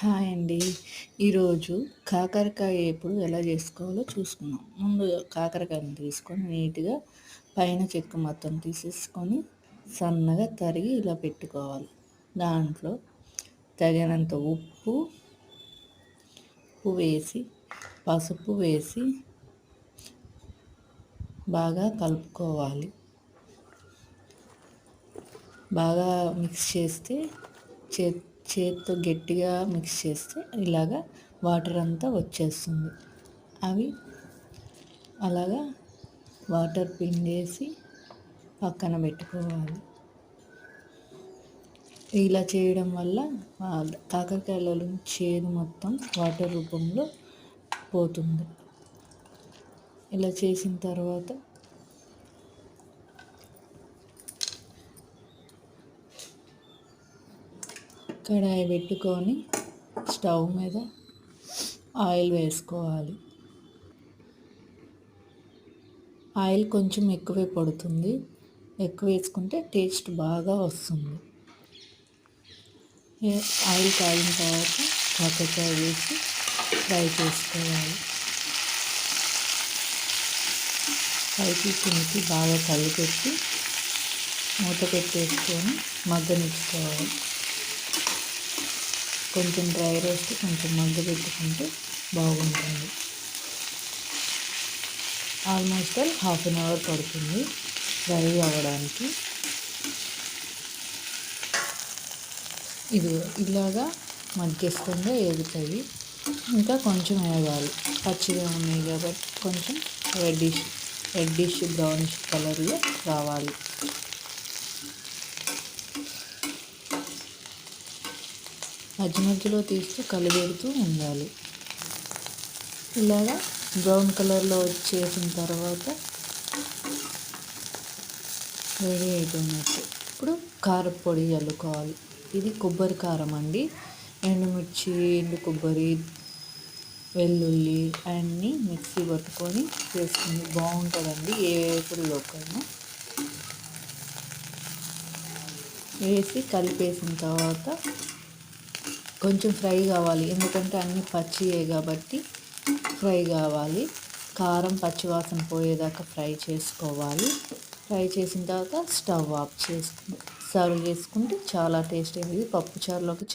Hi అండి. ఈరోజు కాకరకాయ వేపుడు ఎలా చేసుకోవాలో చూసుకుందాం. ముందు కాకరకాయని తీసుకొని నీట్‌గా పైన చెక్కు మొత్తం తీసేసుకొని సన్నగా తరిగి ఇలా పెట్టుకోవాలి. దాంట్లో తగినంత ఉప్పు వేసి, పసుపు వేసి బాగా కలుపుకోవాలి. బాగా మిక్స్ చేస్తే చేత్తో గట్టిగా మిక్స్ చేస్తే ఇలాగా వాటర్ అంతా వచ్చేస్తుంది. అవి అలాగా వాటర్ పిండేసి పక్కన పెట్టుకోవాలి. ఇలా చేయడం వల్ల కాకరకాయలలో చేదు మొత్తం వాటర్ రూపంలో పోతుంది. ఇలా చేసిన తర్వాత కడాయి పెట్టుకొని స్టవ్ మీద ఆయిల్ వేసుకోవాలి. ఆయిల్ కొంచెం ఎక్కువే పడుతుంది. ఎక్కువ వేసుకుంటే టేస్ట్ బాగా వస్తుంది. ఆయిల్ కాగిన తర్వాత కాకరకాయ వేసి ఫ్రై చేసుకోవాలి. పైకి కిందకి బాగా కలిపెట్టి మూత పెట్టేసుకొని మగ్గనిచ్చుకోవాలి. కొంచెం డ్రై రోస్ట్ కొంచెం మగ్గబెట్టుకుంటే బాగుంటుంది. ఆల్మోస్ట్ హాఫ్ అన్ అవర్ పడుతుంది ఫ్రై అవ్వడానికి. ఇది ఇలాగా మధ్యస్థంగా ఏగుతాయి. ఇంకా కొంచెం వేగాలి. పచ్చిగా ఉన్నాయి కాబట్టి కొంచెం రెడ్డిష్ బ్రౌనిష్ కలర్లో రావాలి. మధ్య మధ్యలో తీస్తూ కలిపెడుతూ ఉండాలి. ఇలాగా బ్రౌన్ కలర్లో వచ్చేసిన తర్వాత రెడీ అయిపోయినట్టు. ఇప్పుడు కారపొడి చల్లుకోవాలి. ఇది కొబ్బరి కారం అండి. ఎండుమిర్చి, ఎండు కొబ్బరి, వెల్లుల్లి అన్నీ మిక్సీ పట్టుకొని చేసుకుంది బాగుంటుందండి. ఏ వేపుడులోకైనా వేసి కలిపేసిన తర్వాత కొంచెం ఫ్రై కావాలి. ఎందుకంటే అన్నీ పచ్చియే కాబట్టి ఫ్రై కావాలి. కారం పచ్చివాసన పోయేదాకా ఫ్రై చేసుకోవాలి. ఫ్రై చేసిన తర్వాత స్టవ్ ఆఫ్ చేసుకుని సర్వ్ చేసుకుంటే చాలా టేస్టీ. ఇది పప్పుచారులోకి